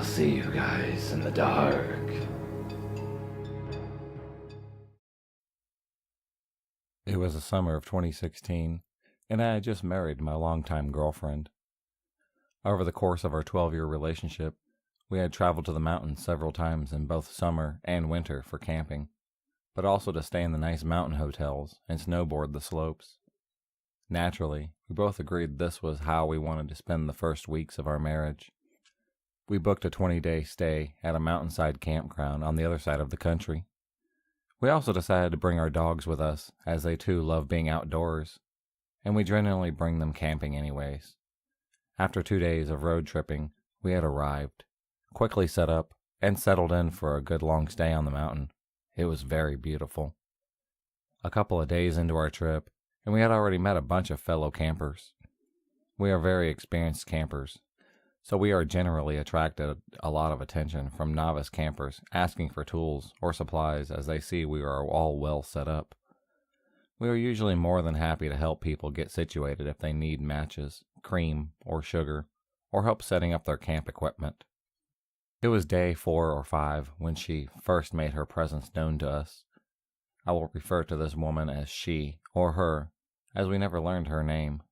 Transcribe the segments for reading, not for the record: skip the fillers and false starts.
see you guys in the dark. It was the summer of 2016, and I had just married my longtime girlfriend. Over the course of our 12-year relationship, we had traveled to the mountains several times in both summer and winter for camping, but also to stay in the nice mountain hotels and snowboard the slopes. Naturally, we both agreed this was how we wanted to spend the first weeks of our marriage. We booked a 20-day stay at a mountainside campground on the other side of the country. We also decided to bring our dogs with us, as they too love being outdoors, and we generally bring them camping anyways. After 2 days of road tripping, we had arrived, quickly set up, and settled in for a good long stay on the mountain. It was very beautiful. A couple of days into our trip, and we had already met a bunch of fellow campers. We are very experienced campers, so we are generally attracted a lot of attention from novice campers asking for tools or supplies as they see we are all well set up. We are usually more than happy to help people get situated if they need matches, cream, or sugar, or help setting up their camp equipment. It was day 4 or 5 when she first made her presence known to us. I will refer to this woman as she or her, as we never learned her name.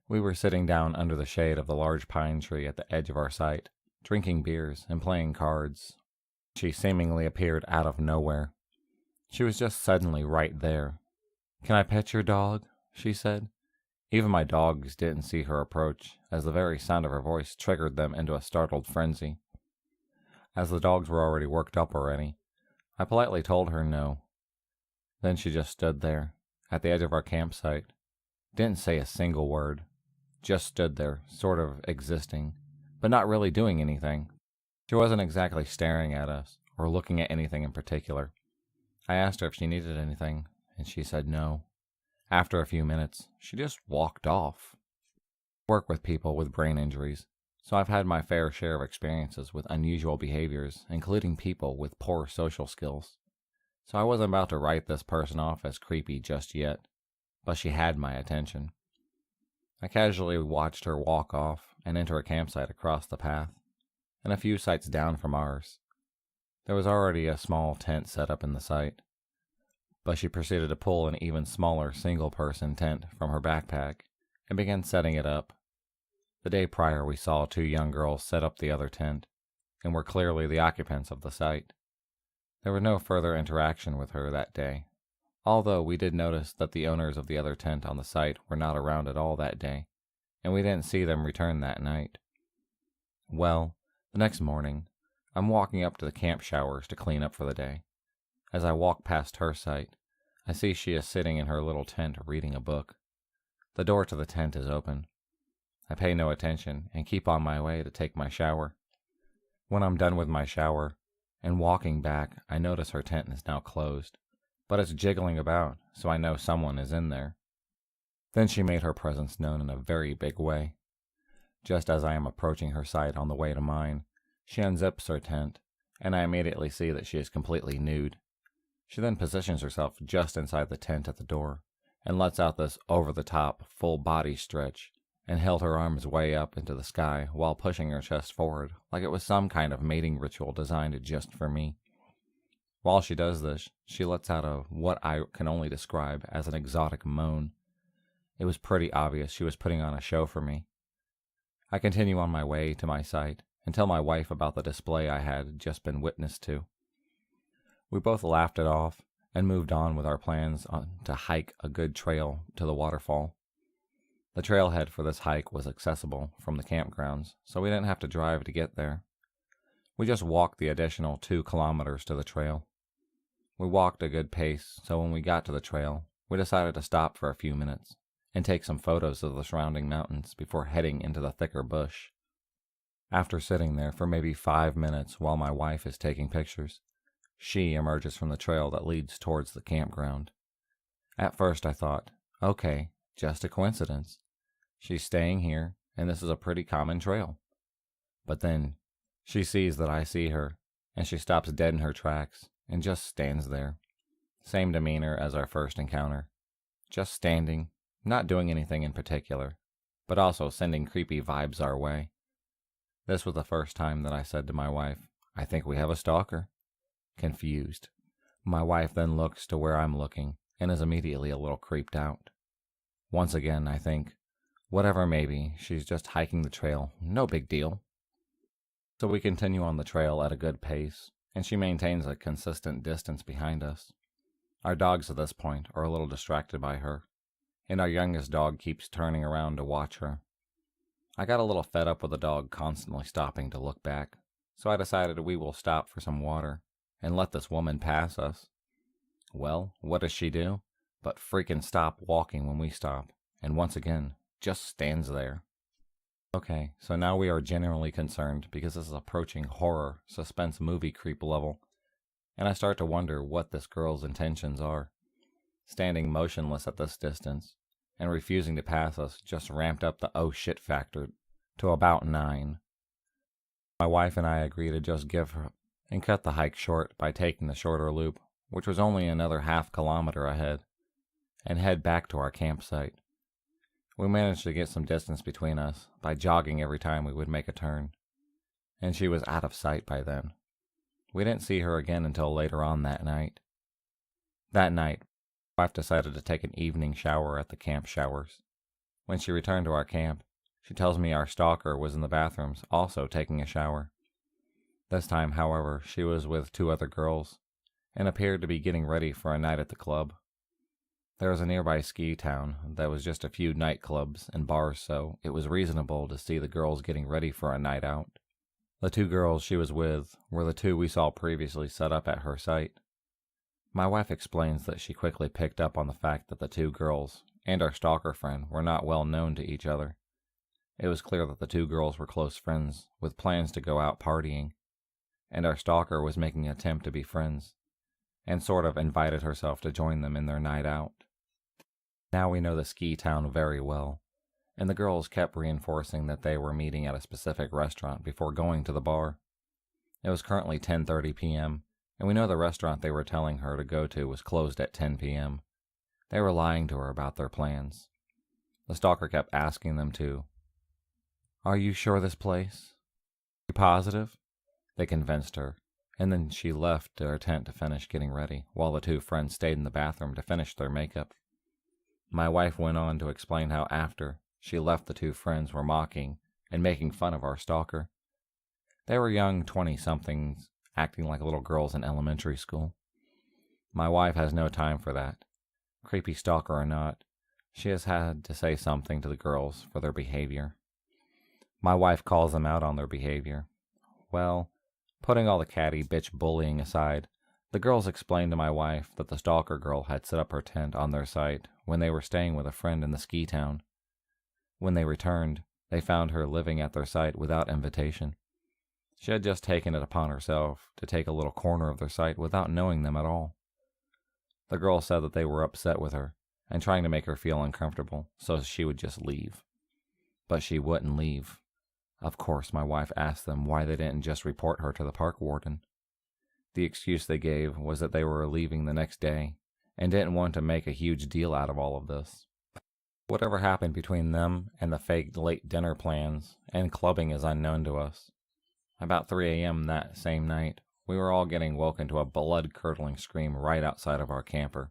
We were sitting down under the shade of the large pine tree at the edge of our site, drinking beers and playing cards. She seemingly appeared out of nowhere. She was just suddenly right there. "Can I pet your dog?" she said. Even my dogs didn't see her approach, as the very sound of her voice triggered them into a startled frenzy. As the dogs were already worked up already, I politely told her no. Then she just stood there, at the edge of our campsite, didn't say a single word, just stood there, sort of existing, but not really doing anything. She wasn't exactly staring at us, or looking at anything in particular. I asked her if she needed anything, and she said no. After a few minutes, she just walked off. I work with people with brain injuries, so I've had my fair share of experiences with unusual behaviors, including people with poor social skills. So I wasn't about to write this person off as creepy just yet, but she had my attention. I casually watched her walk off and enter a campsite across the path, and a few sites down from ours. There was already a small tent set up in the site, but she proceeded to pull an even smaller single-person tent from her backpack and began setting it up. The day prior we saw 2 young girls set up the other tent, and were clearly the occupants of the site. There was no further interaction with her that day, although we did notice that the owners of the other tent on the site were not around at all that day, and we didn't see them return that night. Well, the next morning, I'm walking up to the camp showers to clean up for the day. As I walk past her site, I see she is sitting in her little tent reading a book. The door to the tent is open. I pay no attention and keep on my way to take my shower. When I'm done with my shower and walking back, I notice her tent is now closed, but it's jiggling about, so I know someone is in there. Then she made her presence known in a very big way. Just as I am approaching her site on the way to mine, she unzips her tent, and I immediately see that she is completely nude. She then positions herself just inside the tent at the door, and lets out this over-the-top, full-body stretch, and held her arms way up into the sky while pushing her chest forward like it was some kind of mating ritual designed just for me. While she does this, she lets out what I can only describe as an exotic moan. It was pretty obvious she was putting on a show for me. I continue on my way to my site and tell my wife about the display I had just been witness to. We both laughed it off and moved on with our plans to hike a good trail to the waterfall. The trailhead for this hike was accessible from the campgrounds, so we didn't have to drive to get there. We just walked the additional 2 kilometers to the trail. We walked a good pace, so when we got to the trail, we decided to stop for a few minutes and take some photos of the surrounding mountains before heading into the thicker bush. After sitting there for maybe 5 minutes while my wife is taking pictures, she emerges from the trail that leads towards the campground. At first I thought, okay, just a coincidence. She's staying here, and this is a pretty common trail. But then she sees that I see her, and she stops dead in her tracks and just stands there. Same demeanor as our first encounter. Just standing, not doing anything in particular, but also sending creepy vibes our way. This was the first time that I said to my wife, "I think we have a stalker." Confused. My wife then looks to where I'm looking and is immediately a little creeped out. Once again, I think, whatever may be, she's just hiking the trail, no big deal. So we continue on the trail at a good pace, and she maintains a consistent distance behind us. Our dogs at this point are a little distracted by her, and our youngest dog keeps turning around to watch her. I got a little fed up with the dog constantly stopping to look back, so I decided we will stop for some water and let this woman pass us. Well, what does she do? But freaking stop walking when we stop, and once again, just stands there. Okay, so now we are genuinely concerned because this is approaching horror, suspense movie creep level, and I start to wonder what this girl's intentions are. Standing motionless at this distance and refusing to pass us just ramped up the oh shit factor to about 9. My wife and I agree to just give her and cut the hike short by taking the shorter loop, which was only another half kilometer ahead, and head back to our campsite. We managed to get some distance between us by jogging every time we would make a turn, and she was out of sight by then. We didn't see her again until later on that night. That night, my wife decided to take an evening shower at the camp showers. When she returned to our camp, she tells me our stalker was in the bathrooms also taking a shower. This time, however, she was with 2 other girls and appeared to be getting ready for a night at the club. There was a nearby ski town that was just a few nightclubs and bars, so it was reasonable to see the girls getting ready for a night out. The 2 girls she was with were the 2 we saw previously set up at her site. My wife explains that she quickly picked up on the fact that the 2 girls and our stalker friend were not well known to each other. It was clear that the 2 girls were close friends with plans to go out partying, and our stalker was making an attempt to be friends, and sort of invited herself to join them in their night out. Now we know the ski town very well, and the girls kept reinforcing that they were meeting at a specific restaurant before going to the bar. It was currently 10:30 p.m., and we know the restaurant they were telling her to go to was closed at 10 p.m. They were lying to her about their plans. The stalker kept asking them to, "Are you sure this place? Are you positive?" They convinced her, and then she left their tent to finish getting ready, while the 2 friends stayed in the bathroom to finish their makeup. My wife went on to explain how after she left, the 2 friends were mocking and making fun of our stalker. They were young 20-somethings, acting like little girls in elementary school. My wife has no time for that. Creepy stalker or not, she has had to say something to the girls for their behavior. My wife calls them out on their behavior. Well, putting all the catty bitch bullying aside, the girls explained to my wife that the stalker girl had set up her tent on their site when they were staying with a friend in the ski town. When they returned, they found her living at their site without invitation. She had just taken it upon herself to take a little corner of their site without knowing them at all. The girl said that they were upset with her and trying to make her feel uncomfortable so she would just leave. But she wouldn't leave. Of course, my wife asked them why they didn't just report her to the park warden. The excuse they gave was that they were leaving the next day and didn't want to make a huge deal out of all of this. Whatever happened between them and the fake late dinner plans and clubbing is unknown to us. About 3 a.m. that same night, we were all getting woken to a blood-curdling scream right outside of our camper.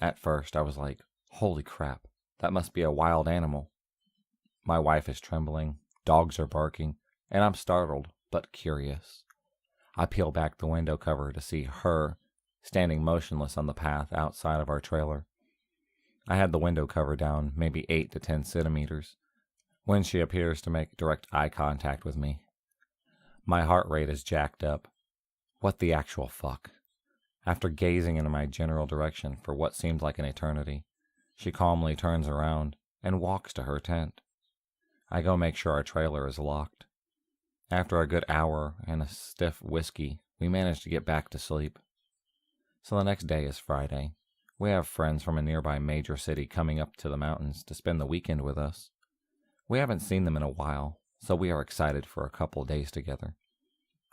At first, I was like, holy crap, that must be a wild animal. My wife is trembling, dogs are barking, and I'm startled, but curious. I peel back the window cover to see her standing motionless on the path outside of our trailer. I had the window cover down maybe 8 to 10 centimeters when she appears to make direct eye contact with me. My heart rate is jacked up. What the actual fuck? After gazing into my general direction for what seemed like an eternity, she calmly turns around and walks to her tent. I go make sure our trailer is locked. After a good hour and a stiff whiskey, we manage to get back to sleep. So the next day is Friday. We have friends from a nearby major city coming up to the mountains to spend the weekend with us. We haven't seen them in a while, so we are excited for a couple days together.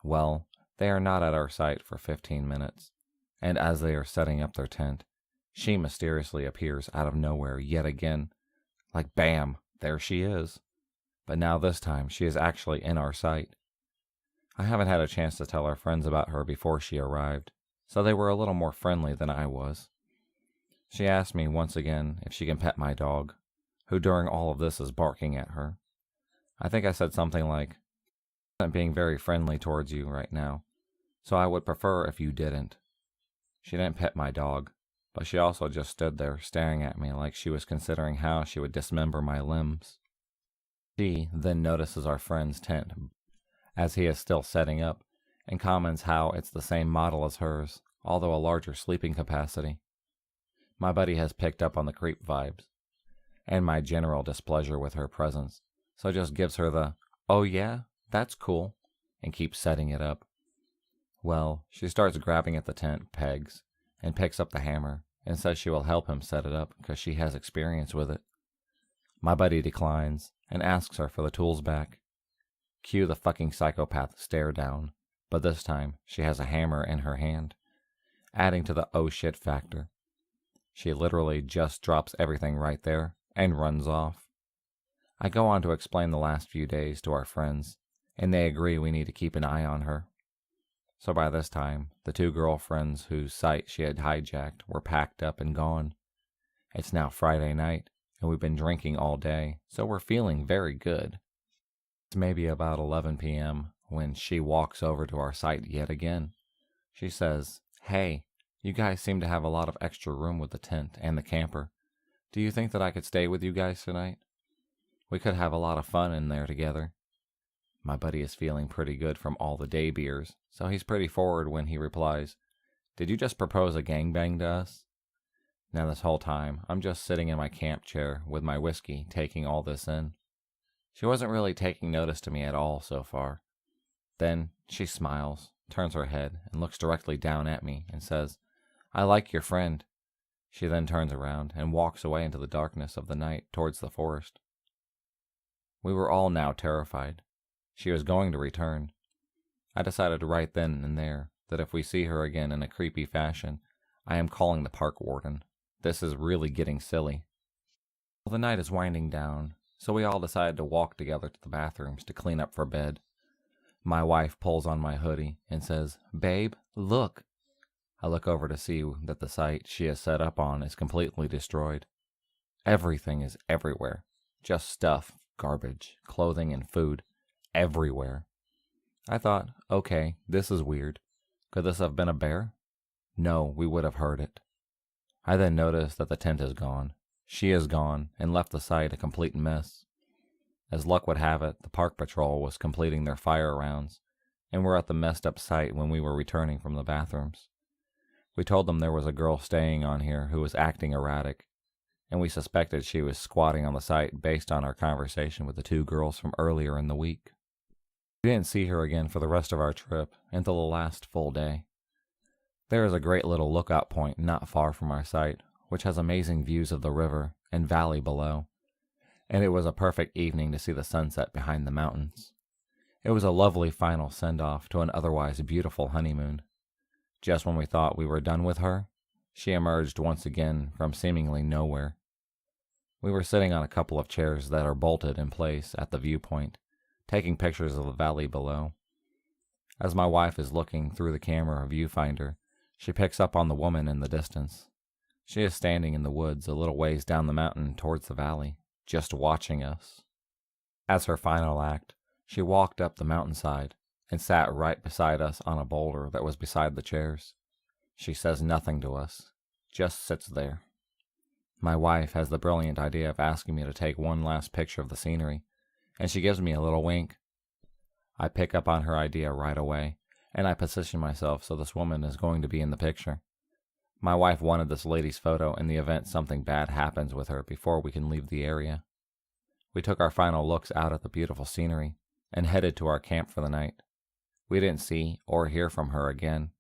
Well, they are not at our site for 15 minutes, and as they are setting up their tent, she mysteriously appears out of nowhere yet again. Like bam, there she is. but now this time she is actually in our sight. I haven't had a chance to tell our friends about her before she arrived, so they were a little more friendly than I was. She asked me once again if she can pet my dog, who during all of this is barking at her. I think I said something like, "I'm being very friendly towards you right now, so I would prefer if you didn't." She didn't pet my dog, but she also just stood there staring at me like she was considering how she would dismember my limbs. She then notices our friend's tent, as he is still setting up, and comments how it's the same model as hers, although a larger sleeping capacity. My buddy has picked up on the creep vibes, and my general displeasure with her presence, so just gives her the, "Oh yeah, that's cool," and keeps setting it up. Well, she starts grabbing at the tent pegs, and picks up the hammer, and says she will help him set it up because she has experience with it. My buddy declines, and asks her for the tools back. Cue the fucking psychopath stare down, but this time she has a hammer in her hand, adding to the oh shit factor. She literally just drops everything right there and runs off. I go on to explain the last few days to our friends, and they agree we need to keep an eye on her. So by this time, the two girlfriends whose site she had hijacked were packed up and gone. It's now Friday night, and we've been drinking all day, so we're feeling very good. It's maybe about 11 p.m. when she walks over to our site yet again. She says, "Hey, you guys seem to have a lot of extra room with the tent and the camper. Do you think that I could stay with you guys tonight? We could have a lot of fun in there together." My buddy is feeling pretty good from all the day beers, so he's pretty forward when he replies, "Did you just propose a gangbang to us?" Now this whole time, I'm just sitting in my camp chair with my whiskey, taking all this in. She wasn't really taking notice to me at all so far. Then she smiles, turns her head, and looks directly down at me and says, "I like your friend." She then turns around and walks away into the darkness of the night towards the forest. We were all now terrified. She was going to return. I decided right then and there that if we see her again in a creepy fashion, I am calling the park warden. This is really getting silly. Well, the night is winding down, so we all decided to walk together to the bathrooms to clean up for bed. My wife pulls on my hoodie and says, "Babe, look." I look over to see that the site she has set up on is completely destroyed. Everything is everywhere. Just stuff, garbage, clothing, and food. Everywhere. I thought, okay, this is weird. Could this have been a bear? No, we would have heard it. I then noticed that the tent is gone. She is gone, and left the site a complete mess. As luck would have it, the park patrol was completing their fire rounds, and were at the messed up site when we were returning from the bathrooms. We told them there was a girl staying on here who was acting erratic, and we suspected she was squatting on the site based on our conversation with the two girls from earlier in the week. We didn't see her again for the rest of our trip until the last full day. There is a great little lookout point not far from our site, which has amazing views of the river and valley below, and it was a perfect evening to see the sunset behind the mountains. It was a lovely final send-off to an otherwise beautiful honeymoon. Just when we thought we were done with her, she emerged once again from seemingly nowhere. We were sitting on a couple of chairs that are bolted in place at the viewpoint, taking pictures of the valley below. As my wife is looking through the camera viewfinder, she picks up on the woman in the distance. She is standing in the woods a little ways down the mountain towards the valley, just watching us. As her final act, she walked up the mountainside and sat right beside us on a boulder that was beside the chairs. She says nothing to us, just sits there. My wife has the brilliant idea of asking me to take one last picture of the scenery, and she gives me a little wink. I pick up on her idea right away, and I position myself so this woman is going to be in the picture. My wife wanted this lady's photo in the event something bad happens with her before we can leave the area. We took our final looks out at the beautiful scenery and headed to our camp for the night. We didn't see or hear from her again.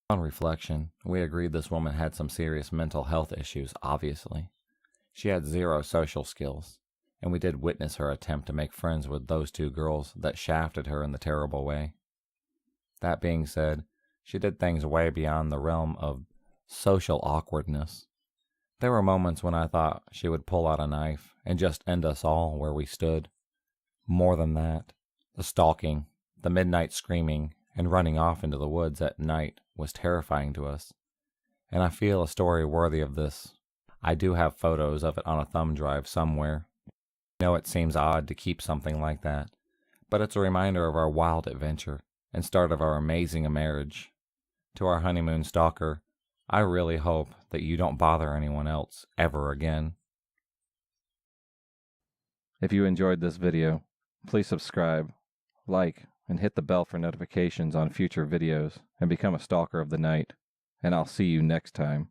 On reflection, we agreed this woman had some serious mental health issues, obviously. She had zero social skills, and we did witness her attempt to make friends with those two girls that shafted her in the terrible way. That being said, she did things way beyond the realm of social awkwardness. There were moments when I thought she would pull out a knife and just end us all where we stood. More than that, the stalking, the midnight screaming, and running off into the woods at night was terrifying to us. And I feel a story worthy of this. I do have photos of it on a thumb drive somewhere. I know it seems odd to keep something like that, but it's a reminder of our wild adventure and start of our amazing marriage. To our honeymoon stalker, I really hope that you don't bother anyone else ever again. If you enjoyed this video, please subscribe, like, and hit the bell for notifications on future videos and become a stalker of the night. And I'll see you next time.